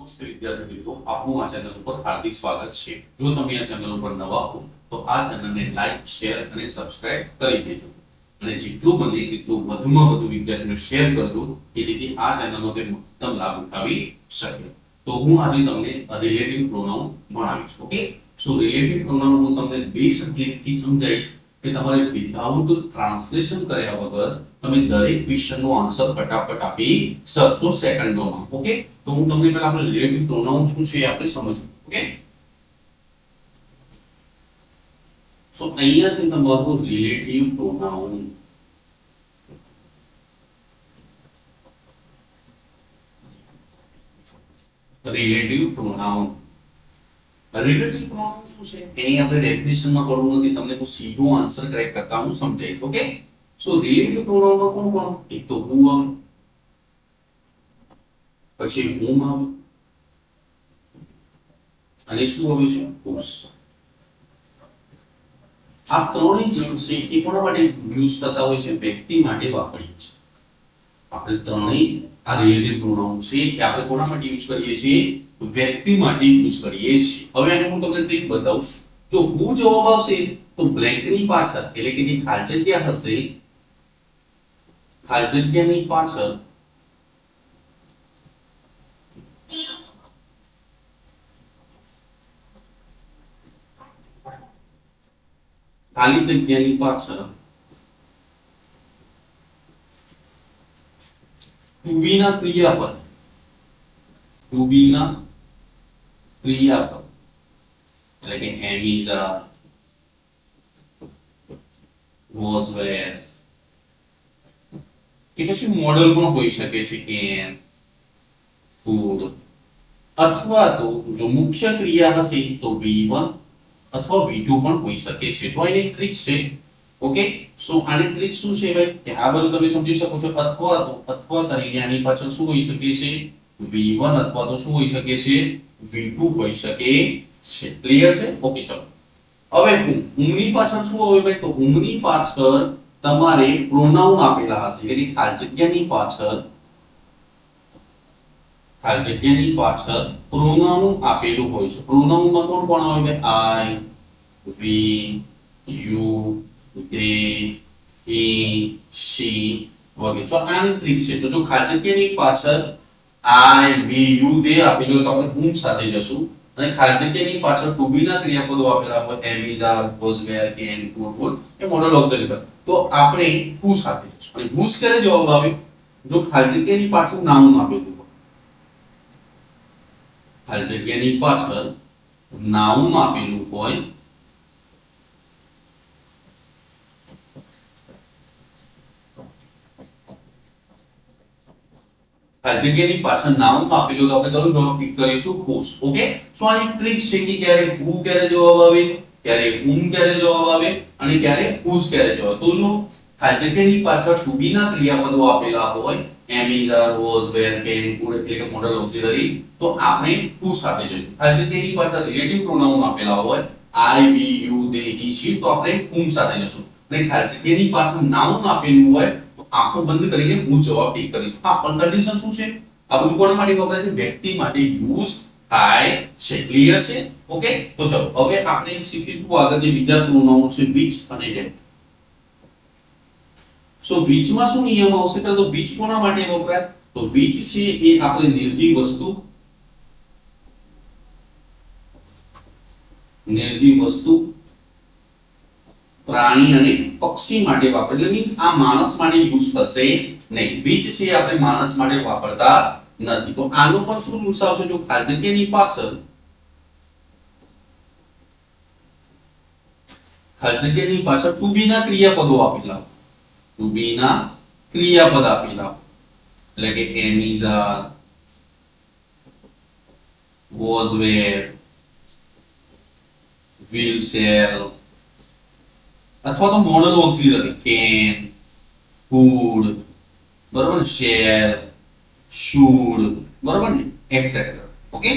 નમસ્તે વિદ્યાર્થી મિત્રો, આપનું આ ચેનલ ઉપર હાર્દિક સ્વાગત છે। જો તમે આ ચેનલ ઉપર નવા હો તો આ ચેનલને લાઈક, શેર અને સબસ્ક્રાઇબ કરી દેજો અને જેટલું બને એટલું વધુમાં વધુ વિદ્યાર્થીઓને શેર કરજો કે જેથી આ ચેનલનો તે મહત્તમ લાભ ઉઠાવી શકે। તો હું આજે તમને રિલેટિવ પ્રોનાઉન ભણાવીશ। ઓકે, સો રિલેટિવ પ્રોનાઉન હું તમને બે શબ્દથી સમજાવીશ કે તમારે વિધાઉટ ટ્રાન્સલેશન કર્યા વગર તમે દરેક ક્વેશ્ચનનો આન્સર ફટાફટ આપી શકશો સેકન્ડોમાં। ઓકે, તો હું તમને પહેલા આપણે રિલેટિવ પ્રોનાઉન શું છે એ આપણે સમજીએ। ઓકે, સો અહીંયા છે તમારું relative pronoun. Relative pronoun relative pronoun શું છે એની આપણે ડેફિનેશનમાં કરવું નથી, તમને કોઈ સીધો આન્સર ટ્રેક કરતા હું સમજાવીશ। ઓકે, સો રિલેટિવ પ્રોનાઉનમાં કોણ કોણ? એક તો who આવે, પછી whom આવે અને શું આવે છે? whose। આ ત્રણેય જે છે એ કોના માટે યુઝ થતા હોય છે? વ્યક્તિ માટે વાપરીએ છીએ આપણે ત્રણેય। આ રિલેટિવ પ્રોનાઉન છે કે આપણે કોના માટે યુઝ કરીએ છીએ? વ્યક્તિ માટે યુઝ કરીએ છીએ। હવે આને હું તમને ટ્રીક બતાવું। જો who જવાબ આવશે તો બ્લેન્ક ની પાછળ એટલે કે જે ખાલી જગ્યા હશે, ખાલી જગ્યાની પાછળ ખાલી જગ્યાની પાછળ to be ના ક્રિયાપદ, to be ના ક્રિયાપદ એટલે કે am, is, are, was, were કે પછી મોડલ પણ હોઈ શકે છે can, could, અથવા તો જો મુખ્ય ક્રિયા હશે તો V1 અથવા V2 પણ હોઈ શકે છે। તો એની ટ્રિક છે। ઓકે, સો આની ટ્રિક શું છે ભાઈ કે આ બધું તમે સમજી શકો છો। અથવા તરીકે આની પાછળ શું હોઈ શકે છે? V1 અથવા તો શું હોઈ શકે છે? V2 હોઈ શકે છે। ક્લિયર છે? ઓકે, ચલો હવે whom ની પાછળ શું આવે ભાઈ? તો whom ની પાછળ તમારે પ્રોનાઉન આપેલા હશે એટલે ખાલી જગ્યાની પાછળ પ્રોનાઉન આપેલું હોય છે। પ્રોનાઉનમાં કોણ કોણ આવે? I, we, you, they, he, she વગેરે। તો આની ટ્રીક છે। તો જો ખાલી જગ્યાની પાછળ I, we, you, they આપેલું હોય તો આપણે whom સાથે જશું અને ખાલી જગ્યાની પાછળ to be ના ક્રિયાપદો આપેલા હોય am, is, are, was, were, can, could, would A model auxiliary તો આપણે who સાથે જશું। અને whose ક્યારે જવાબ આવે? જો ખાલી જગ્યાની પાછળ નાઉન આપેલું હોય, ખાલી જગ્યાની પાછળ નાઉન આપેલું હોય ખાલી જગ્યાની પાછળ નાઉન આપેલું તો આપણે કયો જવાબ પિક કરીશું? whose। ઓકે, સો આની ટ્રિક છે કે ક્યારે who ક્યારે જવાબ આવે, ક્યારે whom ક્યારે જવાબ આવે અને ક્યારે whose ક્યારે જવાબ। તો જો ખાલી જગ્યાની પાછળ to be ના ક્રિયાપદો આપેલા હોય am, is, are, was, were, can, could એટલે કે મોડલ ઓક્સિલરી તો આપણે who સાથે જઈશું। ખાલી જગ્યાની પાછળ રિલેટિવ પ્રોનાઉન આપેલા હોય I, we, you, they, he, she તો આપણે whom સાથે જઈશું। અને ખાલી જગ્યાની પાછળ નાઉન આપેલું હોય તો આંખો બંધ કરીને હું જવાબ પિક કરીશું। હા, પણ કન્ડિશન શું છે? આ બધું કોના માટે વપરાય છે? વ્યક્તિ માટે યુઝ થાય છે। ક્લિયર છે? ઓકે, તો ચલો હવે આપણે શીખીશું આગળ જે બીજા પ્રોનાઉન છે which અને that। સો which માં શું નિયમ આવશે? પહેલા તો which કોના માટે વપરાય? તો which છે એ આપણે નિર્જીવ વસ્તુ, પ્રાણી અને પક્ષી માટે વાપરે એટલે મીન્સ આ માણસ માટે યુઝ થશે નહીં। which છે આપણે માણસ માટે વાપરતા નથી। તો આનો પણ શું રૂલ્સ આવશે? જો ખાલી જગ્યાની પાછળ to be ના ક્રિયાપદો આપેલા હોય, to be ના ક્રિયાપદ આપેલા હોય એટલે કે am, is, are, was, were, will, shall અથવા તો મોડલ ઓક્સિલરી can, could બરાબર ને, shall, should બરાબર ને, એટસેટ્રા। ઓકે,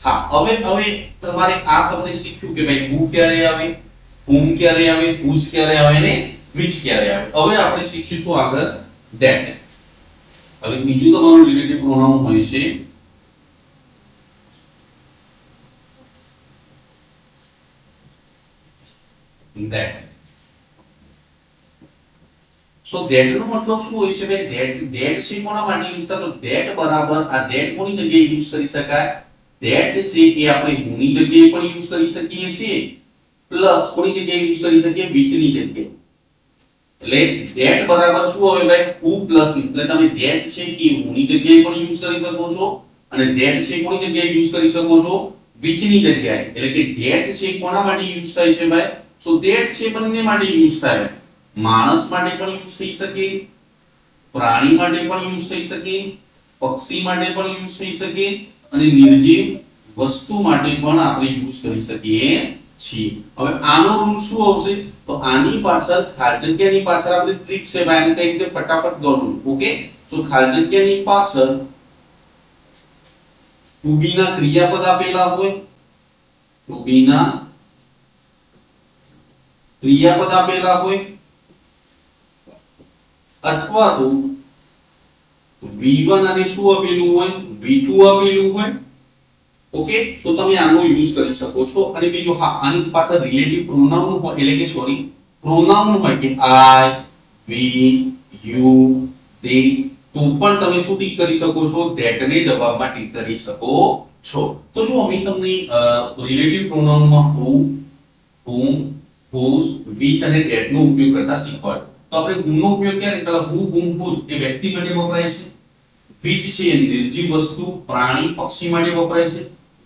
હા હવે તમારે આ તમને શીખ્યું કે ભાઈ who ક્યારે આવે, whom ક્યારે આવે, whose ક્યારે આવે ને which ક્યારે આવે। હવે આપણે શીખીશું આગળ that। હવે બીજું તમારું રિલેટિવ પ્રોનાઉન હોય છે that. સો that નો મતલબ શું હોય છે ભાઈ? that છે કોના માટે યુઝ થાય? તો that બરાબર આ that કોની જગ્યાએ યુઝ કરી શકાય? that છે એ આપણે who ની જગ્યાએ પણ યુઝ કરી શકીએ છીએ પ્લસ કોની જગ્યાએ યુઝ કરી શકીએ? which ની જગ્યાએ. એટલે that બરાબર શું આવે ભાઈ? who પ્લસ ની. એટલે તમે that છે એ who ની જગ્યાએ પણ યુઝ કરી શકો છો અને that છે કોની જગ્યાએ યુઝ કરી શકો છો? which ની જગ્યાએ. એટલે કે that છે કોના માટે યુઝ થાય છે ભાઈ? સો that છે બંને માટે યુઝ થાય. માણસ માટે પણ યુઝ થઈ શકે, પ્રાણી માટે પણ યુઝ થઈ શકે, પક્ષી માટે પણ યુઝ થઈ શકે અને નિર્જીવ વસ્તુ માટે પણ આપણે યુઝ કરી શકીએ છીએ. હવે આનો રૂલ શું આવશે? તો આની પાછળ ખાલી જગ્યાની પાછળ આપણે ટ્રીક છે ભાઈ, આને કઈ રીતે ફટાફટ દોડવું. ઓકે, સો ખાલી જગ્યાની પાછળ ટુ બી ના ક્રિયાપદ આપેલા હોય, ટુ બી ના ક્રિયાપદ આપેલા હોય અથવા તો v1 અને શું આપેલું હોય? v2 આપેલું હોય. ઓકે, સો તમે આનો યુઝ કરી શકો છો. અને બીજું હા, આની પાછળ રિલેટિવ પ્રોનાઉન હોય, એટલે કે સોરી પ્રોનાઉન હોય કે I, we, you, they, તો પણ તમે શું ટીક કરી શકો છો? that ને જવાબમાં ટીક કરી શકો છો. તો જો અમે તમને રિલેટિવ પ્રોનાઉનમાં who, whom, whose, which અને that નો ઉપયોગ કરતા શીખવાડ્યું. તો આપણે who નો ઉપયોગ ક્યારે? પેલા who, whom, whose એ વ્યક્તિ માટે વપરાય છે. which છે એ નિર્જીવ વસ્તુ, પ્રાણી, પક્ષી માટે વપરાય છે.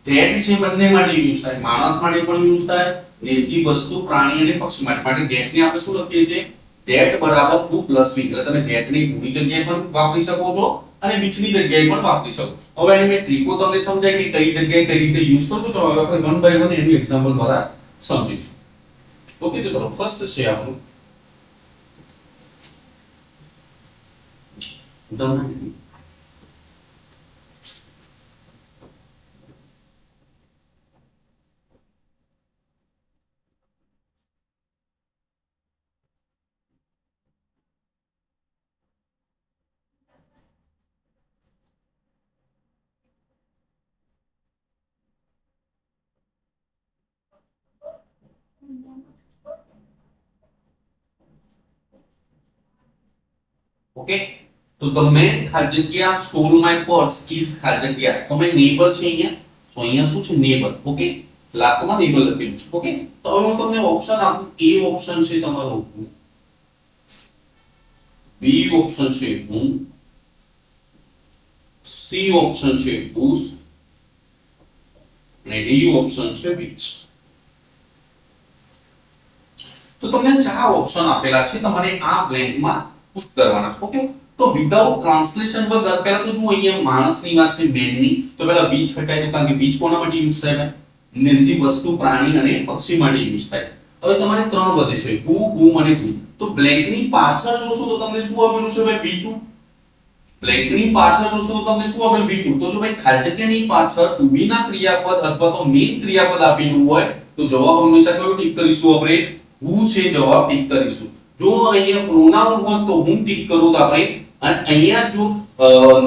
that છે બંને માટે યુઝ થાય, માણસ માટે પણ યુઝ થાય, નિર્જીવ વસ્તુ, પ્રાણી અને પક્ષી માટે. માટે that ને આપણે શું લખીએ છીએ? that બરાબર who પ્લસ which. એટલે તમે that ને who ની જગ્યાએ પણ વાપરી શકો છો અને which ની જગ્યાએ પણ વાપરી શકો. હવે એની મેં ટ્રીકો તમને સમજાય કે કઈ જગ્યાએ કઈ રીતે યુઝ કરવું. તો હવે આપણે વન બાય વન એનું એક્ઝામ્પલ દ્વારા સમજીશું. ઓકે, તો ચલો ફર્સ્ટ છે આપણું the ઓકે, તો the man ખાલી જગ્યા stole my purse is ખાલી જગ્યા તો મેં neighbor છે અહીંયા. તો અહીંયા શું છે? neighbor. ઓકે, લાસ્ટમાં neighbor લખેલું છે. ઓકે, તો હવે હું તમને ઓપ્શન આપું. A ઓપ્શન છે તમારો who, B ઓપ્શન છે whom, C ઓપ્શન છે whose અને D ઓપ્શન છે which. તો તમને ચાર ઓપ્શન આપેલા છે, તમારે આ બ્લેન્કમાં પુટ કરવાના છે. ઓકે, તો વિધાઉટ ટ્રાન્સલેશન વગર પહેલા તો જો અહીંયા માણસની વાત છે મેન ની, તો પહેલા બીજ હટાવી દો, કારણ કે બીજ કોના માટે યુઝ થાય? નિર્જીવ વસ્તુ, પ્રાણી અને પક્ષી માટે યુઝ થાય. હવે તમારે ત્રણ વધે છે who, whom અને who. તો બ્લેન્ક ની પાછળ જોશો તો તમને શું આપેલું છે ભાઈ? v2. બ્લેન્ક ની પાછળ જોશો તો તમને શું આપેલું? v2. તો જો ભાઈ ખાલી જગ્યાની પાછળ to be ના ક્રિયાપદ અથવા તો મેઇન ક્રિયાપદ આપેલું હોય તો જવાબ હંમેશા કયો ટીક કરીશું? આપણે who છે જવાબ ટીક કરીશું. જો અહીંયા પ્રોનાઉન હોત તો whom ટીક કરું તો આપણે, અને અહીંયા જો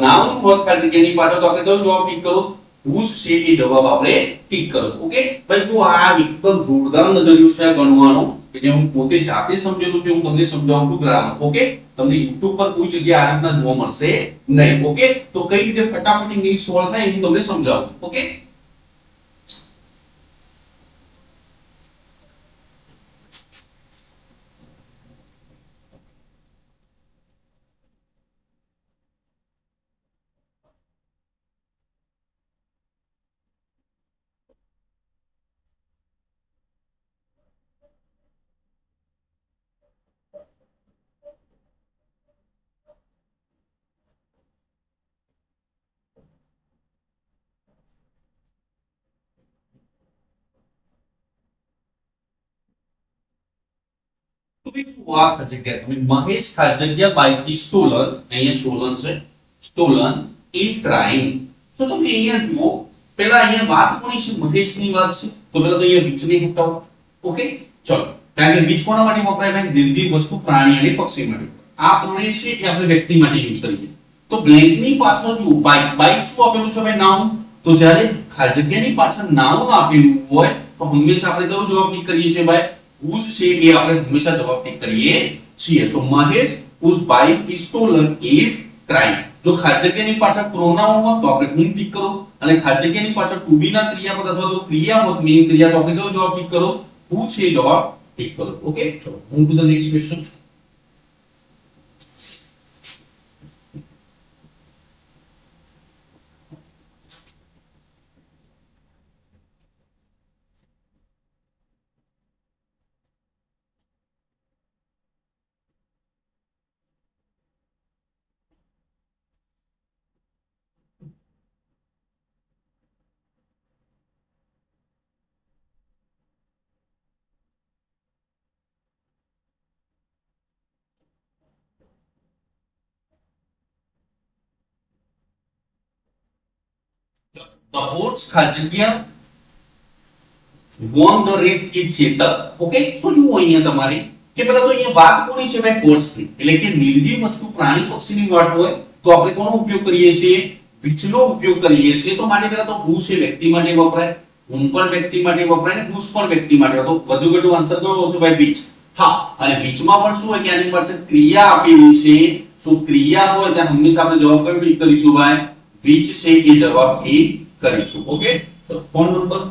નાઉન હોત ખાલી જગ્યાની પાછળ તો આપણે કયો જવાબ ટીક કરો? whose છે એ જવાબ આપણે ટીક કરો. ઓકે ભાઈ, જો આ એકદમ જોરદાર નજરિયો છે આ ગણવાનો, કે હું પોતે જાતે સમજેલું છે, હું તમને સમજાવું છું ગ્રામર. ઓકે, તમને YouTube પર કોઈ જગ્યાએ આ રીતના જોવા મળશે નહીં. ઓકે, તો કઈ રીતે ફટાફટ ઇંગ્લિશ સોલ્વ થાય હું તમને સમજાવું છું. ઓકે, તો ભાઈ શું આ ખાલી જગ્યા તમે મહેશ ખાલી જગ્યા બાઈક થી સ્ટોલન, અહીંયા સ્ટોલન છે, સ્ટોલન ઇઝ ક્રાઇમ. તો તમે અહીંયા જુઓ, પહેલા અહીંયા વાત કોની છે? મહેશની વાત છે. તો પહેલા તો અહીંયા which ને હટાવો. ઓકે, ચલો, કારણ કે which કોના માટે વપરાય? ભાઈ નિર્જીવ વસ્તુ, પ્રાણી અને પક્ષી માટે. આ ત્રણેય છે એ આપણે વ્યક્તિ માટે યુઝ કરીએ. તો બ્લેન્ક ની પાછળ જુઓ, બાઈક. બાઈક શું આપેલું છે ભાઈ? નાઉન. તો જ્યારે ખાલી જગ્યાની પાછળ નાઉન આપેલું હોય તો હંમેશા આપણે કયો જવાબ ટીક કરીએ છીએ ભાઈ? whose છે એ આપણે હંમેશા જવાબ ટીક કરીએ છીએ. સો Mahesh whose bike is stolen is crying. જો ખાલી જગ્યાની પાછળ પ્રોનાઉન હોત તો આપણે whom ટીક કરો, અને ખાલી જગ્યાની પાછળ to be ના ક્રિયાપદ અથવા તો ક્રિયા હોત મેઇન ક્રિયા તો આપણે કયો જવાબ ટીક કરો? who છે જવાબ ટીક કરો. ઓકે, ચલો move to the next question. The horse ખાલી જગ્યા won the race is Chetak. Okay, શું જુઓ અહીંયા તમારે કે પેલા તો અહીંયા વાત કોની છે ભાઈ? horse ની. એટલે કે નિર્જીવ વસ્તુ પ્રાણી પક્ષીની વાત હોય તો આપણે કોનો ઉપયોગ કરીએ છીએ? which નો ઉપયોગ કરીએ છીએ. તો માટે પેલા તો who છે વ્યક્તિ માટે વપરાય, whom પણ વ્યક્તિ માટે વપરાય ને whose પણ વ્યક્તિ માટે. તો વધુ ઘટો આન્સર કયો આવશે ભાઈ? which. હા, અને which માં પણ શું હોય કે આની પાછળ ક્રિયા આપેલી છે. શું ક્રિયા હોય ત્યાં હંમેશા આપણે જવાબ કયો ટીક કરીશું ભાઈ? which છે એ જવાબ ટીક કરીશું. ઓકે, તો phone number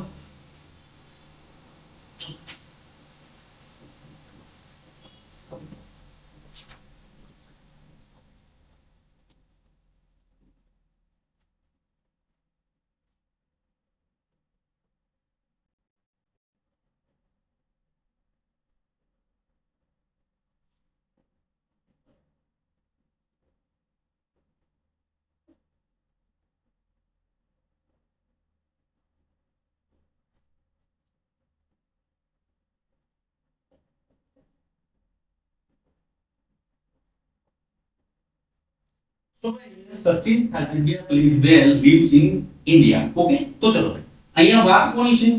So Sachin Aditya plays well, lives in India. Okay, તો ચલો અહીંયા વાત કોની છે?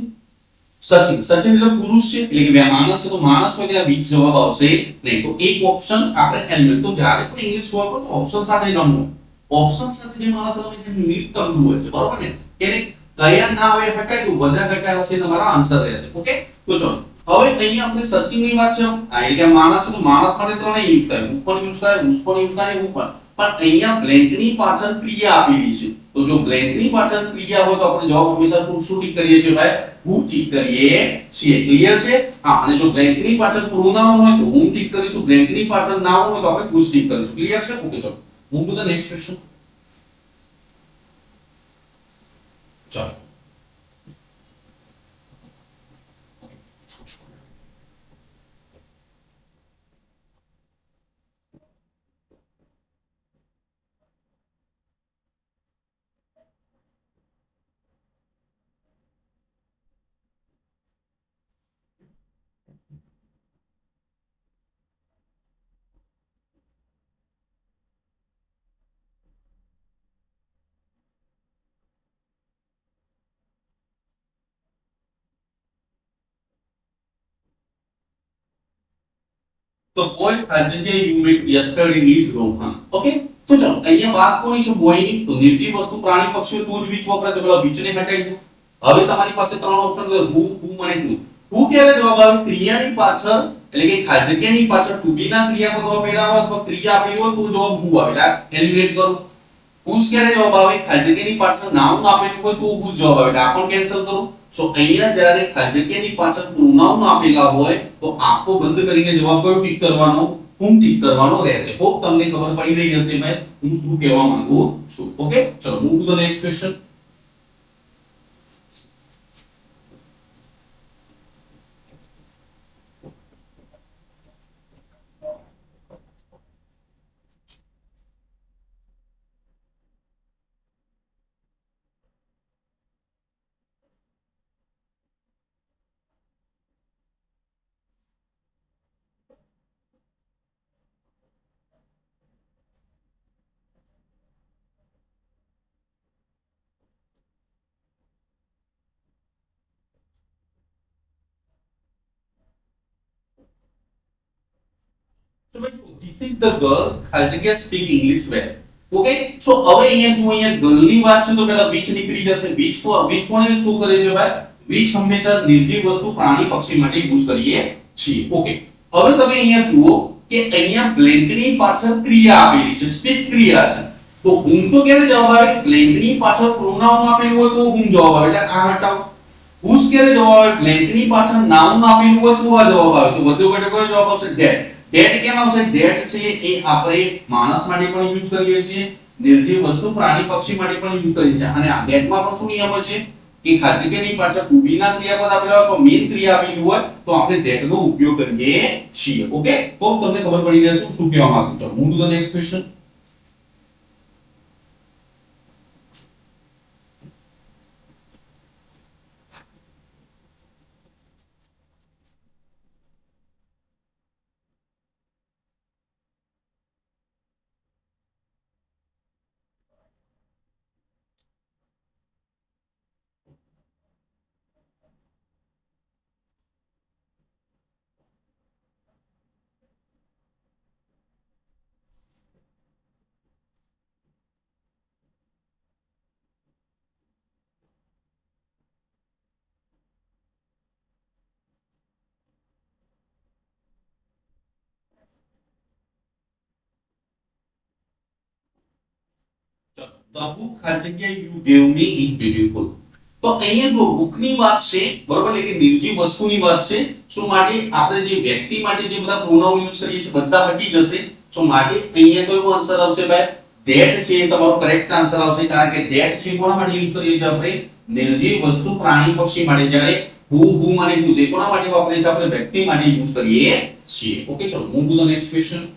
સચિન. સચિન એટલે પુરુષ છે, એટલે કે માણસ છે તો માણસ હોય ત્યાં બીજ જવાબ આવશે નહીં. તો એક ઓપ્શન આપણે એલિમેન્ટ. તો જ્યારે પણ ઇંગ્લિશ સોલ્વ કરો તો ઓપ્શન સાથે રમવું. ઓપ્શન સાથે જે માણસ રમે છે ઇંગ્લિશ તંગુ હોય છે, બરાબર ને? કે કયા ના આવે હટાઈ દો, બધા હટાયા છે તમારા આન્સર રહેશે. ઓકે, તો ચલો હવે અહીંયા આપણે સચિન ની વાત છે. આ એટલે કે માણસ તો માણસ માટે ત્રણેય યુઝ થાય, ઉપર યુઝ થાય, ઉસ પર યુઝ થાય, ઉપર. પણ અહીંયા બ્લેન્ક ની પાછળ ક્રિયા આપેલી છે. તો જો બ્લેન્ક ની પાછળ ક્રિયા હોય તો આપણે જવાબ હંમેશા શું ટીક કરીએ છીએ ભાઈ? who ટીક કરીએ છીએ. ક્લિયર છે? હા, અને જો બ્લેન્ક ની પાછળ પ્રોનાઉન હોય તો whom ટીક કરીશું, બ્લેન્ક ની પાછળ નાઉન હોય તો આપણે whose ટીક કરીશું. ક્લિયર છે? ઓકે, ચલો move to the next question. ચલો તો boy ખાલી જગ્યા you met yesterday is Rohan. Okay, તો ચલો અહીંયા વાત કોની છે? બોય ની. તો નિર્જીવ વસ્તુ પ્રાણી પક્ષીઓ તો જ which વપરાય, તો પેલા which ને હટાવી દો. હવે તમારી પાસે ત્રણ ઓપ્શન છે, who, whom અને who. who ક્યારે જવાબ આવે? ક્રિયાની પાછળ, એટલે કે ખાલી જગ્યાની પાછળ to be ના ક્રિયાપદ આપેલા હોય અથવા ક્રિયા આપેલી હોય તો જવાબ who આવે. એટલે એલિમિનેટ કરો. whose ક્યારે જવાબ આવે? ખાલી જગ્યાની પાછળ નાઉન આપેલું હોય તો whose જવાબ આવે. એટલે આ પણ કેન્સલ કરો. સો અહીંયા જ્યારે ખાલી જગ્યાની પાછળ પ્રોનાઉન આપેલા હોય તો આંખો બંધ કરીને જવાબ કયો ટીક કરવાનો? whom ટીક કરવાનો રહેશે. હોપ તમને ખબર પડી રહી હશે મેં હું શું કહેવા માંગુ છું. ઓકે, ચલો move to the next question. So this is the girl ખાલી જગ્યા speak English well. ઓકે, સો હવે અહીંયા જો અહીંયા ગર્લ ની વાત છે તો પેલા which નીકળી જશે. which કોને શું કરે છે ભાઈ? which હંમેશા નિર્જીવ વસ્તુ પ્રાણી પક્ષી માટે યુઝ કરીએ છીએ. ઓકે, હવે તમે અહીંયા જુઓ કે અહીંયા બ્લેન્કની પાછળ ક્રિયા આપેલી છે, સ્પીક ક્રિયા છે. તો હું તો ક્યારે જવાબ આવે? બ્લેન્કની પાછળ પ્રોનાઉન આપેલું હોય તો હું જવાબ આવે, એટલે આ હટાવો. હુઝ ક્યારે જવાબ આવે? બ્લેન્કની પાછળ નાઉન આપેલું હોય તો આ જવાબ આવે. તો વધુ ઘટે કયો જવાબ આવશે? ધેટ. ધેટ કેમ આવશે? ધેટ છે એ આપણે માણસ માટે પણ યુઝ કરીએ છીએ, નિર્જીવ વસ્તુ પ્રાણી પક્ષી માટે પણ યુઝ કરીએ છીએ. અને આ ધેટમાં પણ શું નિયમ છે કે ખાલી જગ્યાની પાછળ ઉભીના ક્રિયાપદ આપેલા હોય તો મેઇન ક્રિયા આપેલી હોય તો આપણે ધેટ નો ઉપયોગ કરીએ છીએ. ઓકે, તો તમને ખબર પડી જશે શું કહેવા માંગુ છું. Move to the next question. The book ખાલી જગ્યા you gave me is beautiful. તો અહીંયા જો book ની વાત છે, બરોબર, એટલે કે નિર્જીવ વસ્તુની વાત છે. શું માટે? આપણે જે વ્યક્તિ માટે જે બધા પ્રોનાઉન યુઝ કરીએ છીએ બધા હટી જશે. શું માટે? અહીંયા કયો આન્સર આવશે ભાઈ? ધેટ છે એ તમારો કરેક્ટ આન્સર આવશે, કારણ કે ધેટ છે કોના માટે યુઝ કરીએ છીએ આપણે? નિર્જીવ વસ્તુ પ્રાણી પક્ષી માટે. જ્યારે who અને whose એ કોના માટે વાપરીએ છીએ? આપણે વ્યક્તિ માટે યુઝ કરીએ છીએ. ઓકે, ચલો move to the next question.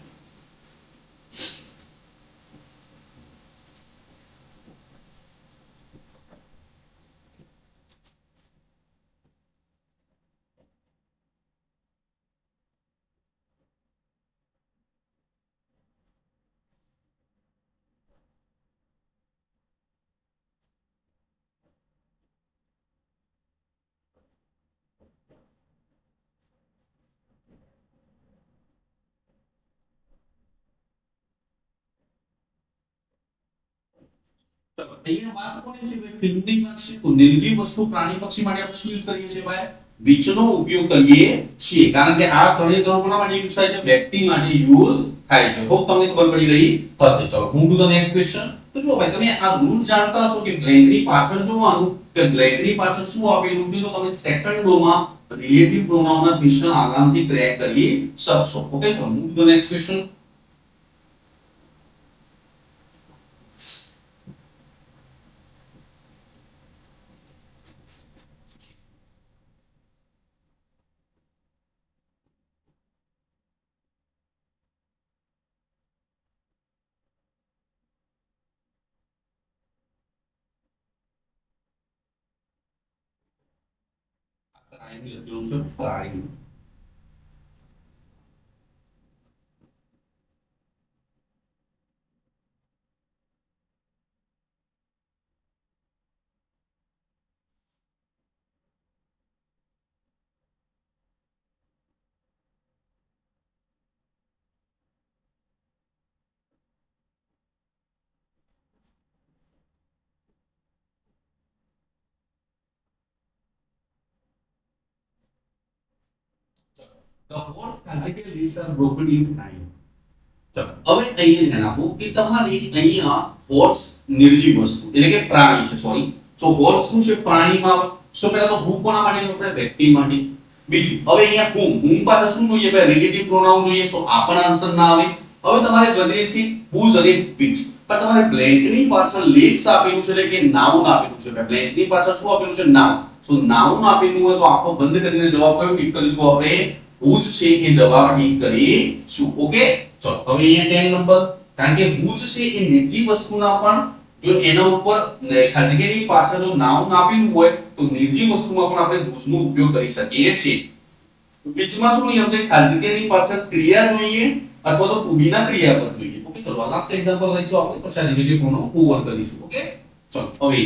ચલો અહીંયા વાત કોની છે ભાઈ? ફિલ્મની વાત છે. તો નિર્જીવ વસ્તુ પ્રાણી પક્ષી માટે આપણે શું યુઝ કરીએ છીએ ભાઈ? which નો ઉપયોગ કરીએ છીએ, કારણ કે આ ત્રણે ત્રણ કોના માટે યુઝ થાય છે? વ્યક્તિ માટે યુઝ થાય છે. હોપ તમને ખબર પડી રહી હશે. ચલો move to the next question. તો જો ભાઈ તમે આ રૂલ જાણતા હશો કે બ્લેન્કની પાછળ જોવાનું કે બ્લેન્કની પાછળ શું આપેલું છે, તો તમે સેકન્ડોમાં રિલેટિવ પ્રોનાઉનના ક્વેશ્ચન આરામથી ક્રેક કરી શકશો. ઓકે, ચલો move to the next question. Crime લખેલું છે, crime. The horse physically leads are broken is kind. ચલો હવે અહીંયા ધ્યાન આપો કે તમારે અહીંયા હોર્સ નિર્જીવ વસ્તુ એટલે કે પ્રાણી છે, સોરી. તો હોર્સ શું છે? પ્રાણીમાં. સો પહેલા તો હું કોના માટે આપણે વ્યક્તિ માટે. બીજું હવે અહીંયા હું પાછળ શું જોઈએ ભાઈ? રિલેટિવ પ્રોનાઉન જોઈએ. સો આ પણ આન્સર ના આવે. હવે તમારે વધે છે whose અને which. પણ તમારે બ્લેન્કની પાછળ લેક્સ આપેલું છે, એટલે કે નાઉન આપેલું છે. બ્લેન્કની પાછળ શું આપેલું છે? નાઉન. સો નાઉન આપેલું હોય તો આખો બંધ કરીને જવાબ કયો ટીક કરીશું આપણે? whose છે એ જવાબ ટીક કરીશું. ઓકે, ચલો હવે અહીંયા 10 નંબર, કારણ કે whose છે એ નિર્જીવ વસ્તુના પણ જો એના ઉપર ખાલી જગ્યાની પાછળ જો નાઉન આપેલું હોય તો નિર્જીવ વસ્તુમાં પણ આપણે whose નો ઉપયોગ કરી શકીએ છીએ. બીચમાં શું નિયમ છે? ખાલી જગ્યાની પાછળ ક્રિયા જોઈએ અથવા તો to be ના ક્રિયાપદ જોઈએ. ઓકે, ચલો લાસ્ટ એક્ઝામ્પલ લઈશું આપણે, પછી આ રિલેટિવ પ્રોનાઉન ઓવર કરીશું. ઓકે, ચલો હવે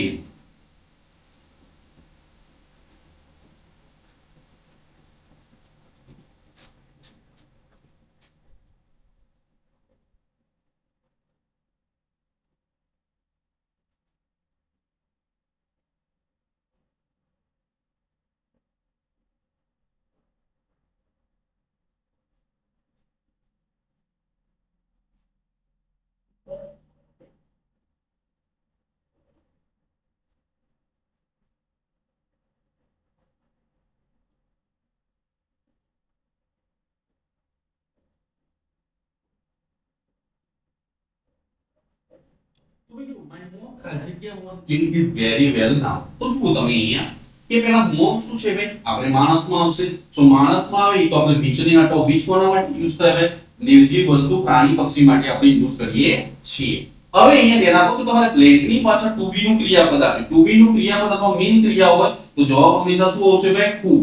તો બીજું માય મોમ ખાલી જગ્યા વોઝ ક્લીન્ડ વેરી વેલ નાઉ. તો જુઓ તમે અહીંયા કે પેલા મોમ શું છે ભાઈ આપણે માણસમાં આવશે. સો માણસમાં આવે તો આપણે નીચેની આટો which કોના માટે યુઝ કરે છે? નિર્જીવ વસ્તુ પ્રાણી પક્ષી માટે આપણે યુઝ કરીએ છીએ. હવે અહીંયા ધ્યાન આપો તો તમારે બ્લેન્કની પાછળ to be નું ક્રિયાપદ આપ્યું. to be નું ક્રિયાપદ અથવા મેઇન ક્રિયા હોય તો જવાબ હંમેશા શું આવશે ભાઈ? who.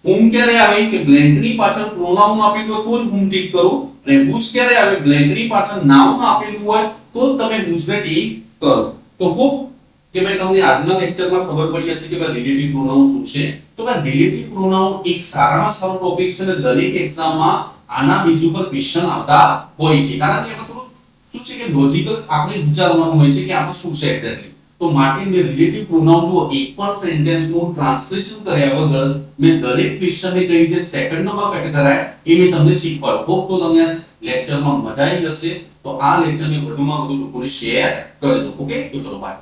whom ક્યારે આવે કે બ્લેન્કની પાછળ પ્રોનાઉન આપેલું હોય તો જ whom ટિક કરો, અને whose ક્યારે આવે બ્લેન્કની પાછળ નાઉન આપેલું હોય તો જ તમે whose ને ટિક કરો. તો hope કે ભાઈ તમને આજના લેક્ચરમાં ખબર પડી હશે કે ભાઈ રિલેટિવ પ્રોનાઉન શું છે. તો ભાઈ રિલેટિવ પ્રોનાઉન એક સારામાં સારો ટોપિક છે અને દરેક એક્ઝામમાં આના બેઝ ઉપર ક્વેશ્ચન આવતા હોય છે. કારણ કે એમાં થોડું શું છે કે લોજિકલ આપણે વિચારવાનું હોય છે કે આમાં શું છે એક્ઝેક્ટલી. તો માટે મેં રિલેટિવ પ્રોનાઉન જો એક પણ સેન્ટેન્સનું ટ્રાન્સલેશન કર્યા વગર મેં દરેક ક્વેશ્ચનને કઈ રીતે સેકન્ડમાં કટ કરાય એ મેં તમને શીખવાડ્યું. હોપ તો તમને લેક્ચરમાં મજા આવી જશે. તો આ લેક્ચરને વધુમાં વધુ લોકોને શેર કરજો. ઓકે, તો ચલો બાય.